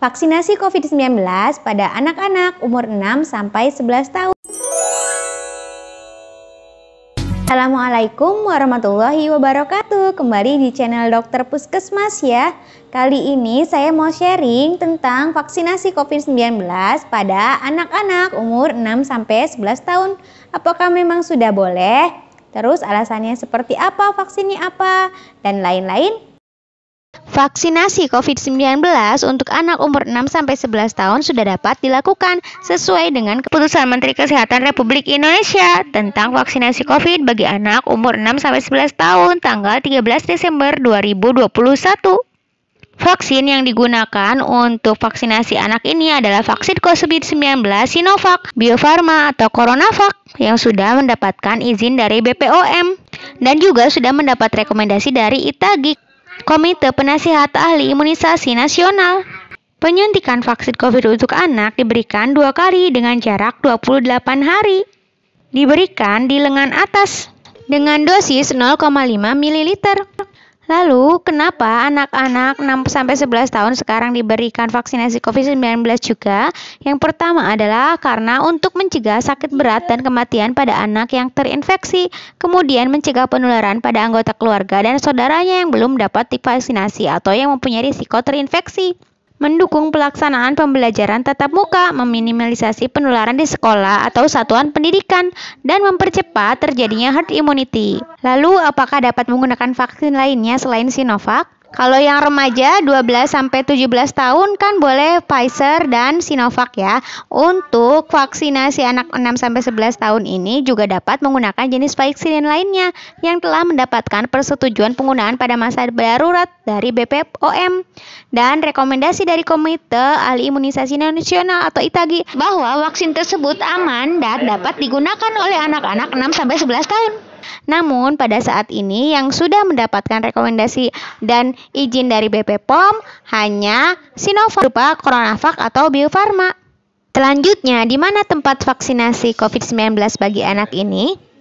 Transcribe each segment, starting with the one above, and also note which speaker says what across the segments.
Speaker 1: Vaksinasi COVID-19 pada anak-anak umur 6-11 tahun. Assalamualaikum warahmatullahi wabarakatuh. Kembali di channel Dokter Puskesmas ya. Kali ini saya mau sharing tentang vaksinasi COVID-19 pada anak-anak umur 6-11 tahun. Apakah memang sudah boleh? Terus alasannya seperti apa, vaksinnya apa, dan lain-lain? Vaksinasi COVID-19 untuk anak umur 6-11 tahun sudah dapat dilakukan sesuai dengan keputusan Menteri Kesehatan Republik Indonesia tentang vaksinasi COVID bagi anak umur 6-11 tahun tanggal 13 Desember 2021. Vaksin yang digunakan untuk vaksinasi anak ini adalah vaksin COVID-19 Sinovac, Bio Farma atau CoronaVac yang sudah mendapatkan izin dari BPOM dan juga sudah mendapat rekomendasi dari ITAGI, Komite Penasihat Ahli Imunisasi Nasional. Penyuntikan vaksin COVID untuk anak diberikan 2 kali dengan jarak 28 hari. Diberikan di lengan atas dengan dosis 0,5 ml. Lalu, kenapa anak-anak 6-11 tahun sekarang diberikan vaksinasi COVID-19 juga? Yang pertama adalah karena untuk mencegah sakit berat dan kematian pada anak yang terinfeksi, kemudian mencegah penularan pada anggota keluarga dan saudaranya yang belum dapat divaksinasi atau yang mempunyai risiko terinfeksi. Mendukung pelaksanaan pembelajaran tatap muka, meminimalisasi penularan di sekolah atau satuan pendidikan, dan mempercepat terjadinya herd immunity. Lalu, apakah dapat menggunakan vaksin lainnya selain Sinovac? Kalau yang remaja 12-17 tahun kan boleh Pfizer dan Sinovac ya. Untuk vaksinasi anak 6-11 tahun ini juga dapat menggunakan jenis vaksin lainnya yang telah mendapatkan persetujuan penggunaan pada masa darurat dari BPOM dan rekomendasi dari Komite Ahli Imunisasi Nasional atau ITAGI bahwa vaksin tersebut aman dan dapat digunakan oleh anak-anak 6-11 tahun. Namun pada saat ini yang sudah mendapatkan rekomendasi dan izin dari BPOM hanya Sinovac berupa CoronaVac atau Bio Farma. Selanjutnya, di mana tempat vaksinasi COVID-19 bagi anak ini?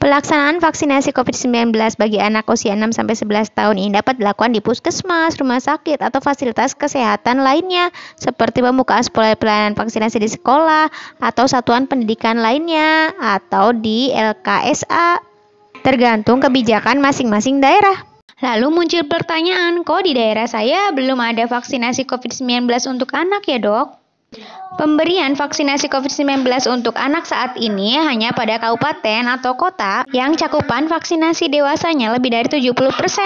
Speaker 1: Pelaksanaan vaksinasi COVID-19 bagi anak usia 6-11 tahun ini dapat dilakukan di puskesmas, rumah sakit, atau fasilitas kesehatan lainnya seperti pembukaan pelayanan vaksinasi di sekolah atau satuan pendidikan lainnya atau di LKSA, tergantung kebijakan masing-masing daerah. Lalu muncul pertanyaan, kok di daerah saya belum ada vaksinasi COVID-19 untuk anak ya dok? Pemberian vaksinasi COVID-19 untuk anak saat ini hanya pada kabupaten atau kota yang cakupan vaksinasi dewasanya lebih dari 70%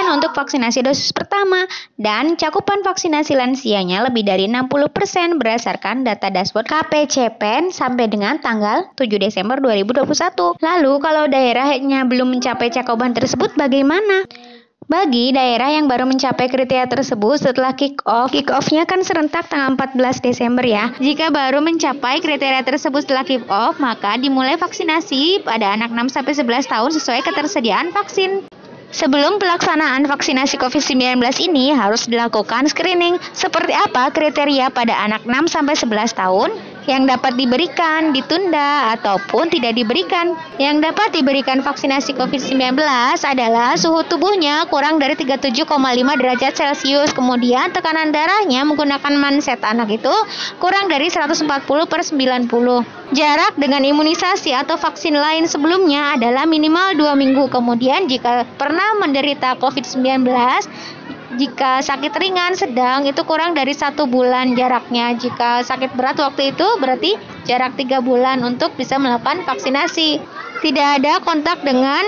Speaker 1: untuk vaksinasi dosis pertama dan cakupan vaksinasi lansianya lebih dari 60% berdasarkan data dashboard KPCPEN sampai dengan tanggal 7 Desember 2021. Lalu kalau daerahnya belum mencapai cakupan tersebut bagaimana? Bagi daerah yang baru mencapai kriteria tersebut setelah kick-off-nya kan serentak tanggal 14 Desember ya. Jika baru mencapai kriteria tersebut setelah kick-off, maka dimulai vaksinasi pada anak 6-11 tahun sesuai ketersediaan vaksin. Sebelum pelaksanaan vaksinasi COVID-19 ini harus dilakukan screening. Seperti apa kriteria pada anak 6-11 tahun? Yang dapat diberikan, ditunda, ataupun tidak diberikan. Yang dapat diberikan vaksinasi COVID-19 adalah suhu tubuhnya kurang dari 37,5 derajat Celcius. Kemudian tekanan darahnya menggunakan manset anak itu kurang dari 140/90. Jarak dengan imunisasi atau vaksin lain sebelumnya adalah minimal 2 minggu. Kemudian jika pernah menderita COVID-19, jika sakit ringan, sedang itu kurang dari 1 bulan jaraknya. Jika sakit berat waktu itu berarti jarak 3 bulan untuk bisa melakukan vaksinasi. Tidak ada kontak dengan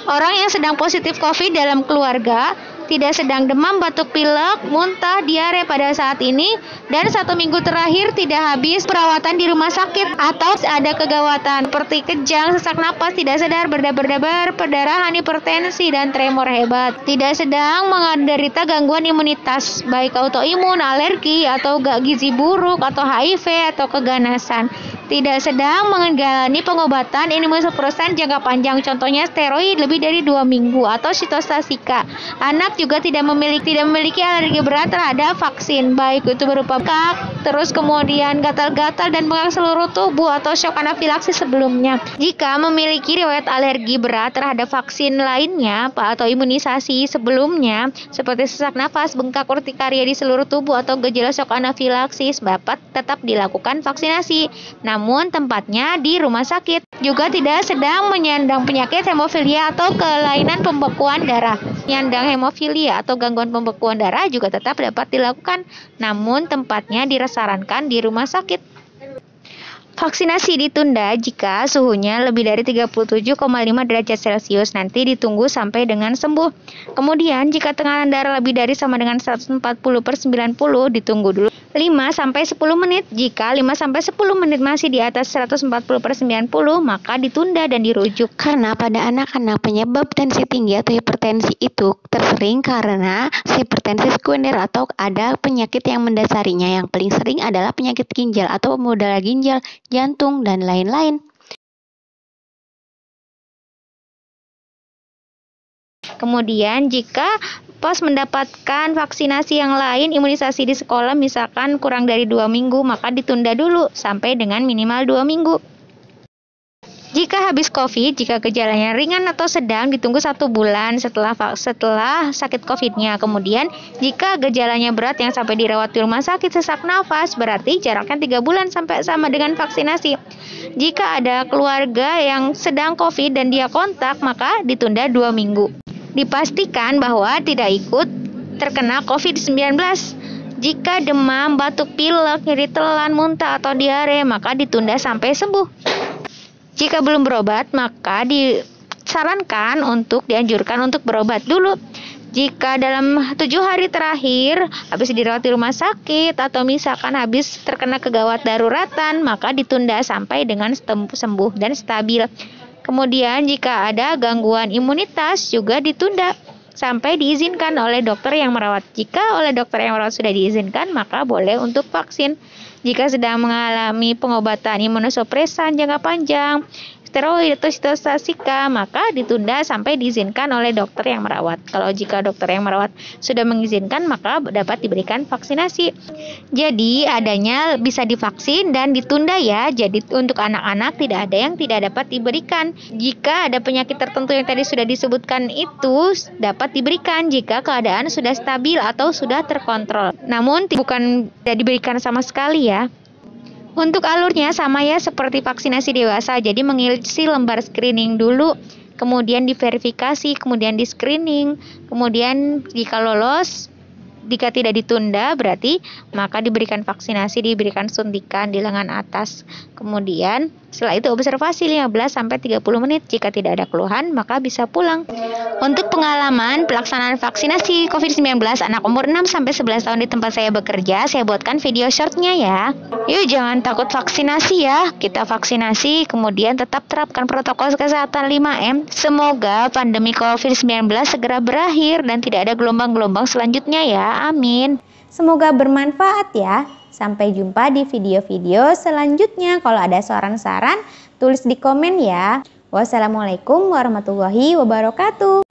Speaker 1: orang yang sedang positif COVID dalam keluarga, tidak sedang demam, batuk pilek, muntah, diare pada saat ini, dan 1 minggu terakhir tidak habis perawatan di rumah sakit atau ada kegawatan seperti kejang, sesak napas, tidak sadar, berdebar-debar, perdarahan, hipertensi, dan tremor hebat. Tidak sedang menderita gangguan imunitas, baik autoimun, alergi, atau gizi buruk, atau HIV, atau keganasan. Tidak sedang menjalani pengobatan imunosupresan jangka panjang, contohnya steroid lebih dari 2 minggu atau sitostasika. Anak juga tidak memiliki alergi berat terhadap vaksin, baik itu berupa bengkak, terus kemudian gatal-gatal dan bengkak seluruh tubuh atau shock anafilaksis sebelumnya. Jika memiliki riwayat alergi berat terhadap vaksin lainnya atau imunisasi sebelumnya seperti sesak nafas, bengkak, urtikaria di seluruh tubuh atau gejala shock anafilaksis, dapat tetap dilakukan vaksinasi, namun tempatnya di rumah sakit. Juga tidak sedang menyandang penyakit hemofilia atau kelainan pembekuan darah. Penyandang hemofilia atau gangguan pembekuan darah juga tetap dapat dilakukan, namun tempatnya disarankan di rumah sakit. Vaksinasi ditunda jika suhunya lebih dari 37,5 derajat Celcius, nanti ditunggu sampai dengan sembuh. Kemudian jika tekanan darah lebih dari sama dengan 140/90, ditunggu dulu 5-10 menit. Jika 5-10 menit masih di atas 140/90, maka ditunda dan dirujuk. Karena pada anak-anak penyebab tensi tinggi atau hipertensi itu tersering karena hipertensi sekunder atau ada penyakit yang mendasarinya. Yang paling sering adalah penyakit ginjal atau pembuluh ginjal, jantung, dan lain-lain. Kemudian jika pas mendapatkan vaksinasi yang lain, imunisasi di sekolah misalkan kurang dari 2 minggu, maka ditunda dulu sampai dengan minimal 2 minggu. Jika habis COVID, jika gejalanya ringan atau sedang, ditunggu 1 bulan setelah sakit COVID-nya. Kemudian, jika gejalanya berat yang sampai dirawat di rumah sakit sesak nafas, berarti jaraknya 3 bulan sampai sama dengan vaksinasi. Jika ada keluarga yang sedang COVID dan dia kontak, maka ditunda 2 minggu. Dipastikan bahwa tidak ikut terkena COVID-19. Jika demam, batuk pilek, nyeri telan, muntah, atau diare, maka ditunda sampai sembuh. Jika belum berobat, maka dianjurkan untuk berobat dulu. Jika dalam 7 hari terakhir habis dirawat di rumah sakit atau misalkan habis terkena kegawat daruratan, maka ditunda sampai dengan sembuh dan stabil. Kemudian jika ada gangguan imunitas juga ditunda sampai diizinkan oleh dokter yang merawat. Jika oleh dokter yang merawat sudah diizinkan, maka boleh untuk vaksin. Jika sedang mengalami pengobatan imunosupresan jangka panjang, steroid atau sitostasika, maka ditunda sampai diizinkan oleh dokter yang merawat. Kalau jika dokter yang merawat sudah mengizinkan, maka dapat diberikan vaksinasi. Jadi adanya bisa divaksin dan ditunda ya. Jadi untuk anak-anak tidak ada yang tidak dapat diberikan. Jika ada penyakit tertentu yang tadi sudah disebutkan itu dapat diberikan jika keadaan sudah stabil atau sudah terkontrol. Namun bukan tidak diberikan sama sekali ya. Untuk alurnya sama ya seperti vaksinasi dewasa, jadi mengisi lembar screening dulu, kemudian diverifikasi, kemudian di screening, kemudian jika lolos, jika tidak ditunda berarti maka diberikan vaksinasi, diberikan suntikan di lengan atas. Kemudian setelah itu observasi 15-30 menit. Jika tidak ada keluhan maka bisa pulang. Untuk pengalaman pelaksanaan vaksinasi COVID-19 anak umur 6-11 tahun di tempat saya bekerja, saya buatkan video shortnya ya. Yuk jangan takut vaksinasi ya. Kita vaksinasi, kemudian tetap terapkan protokol kesehatan 5M. Semoga pandemi COVID-19 segera berakhir dan tidak ada gelombang-gelombang selanjutnya ya. Amin. Semoga bermanfaat ya. Sampai jumpa di video-video selanjutnya. Kalau ada saran-saran, tulis di komen ya. Wassalamualaikum warahmatullahi wabarakatuh.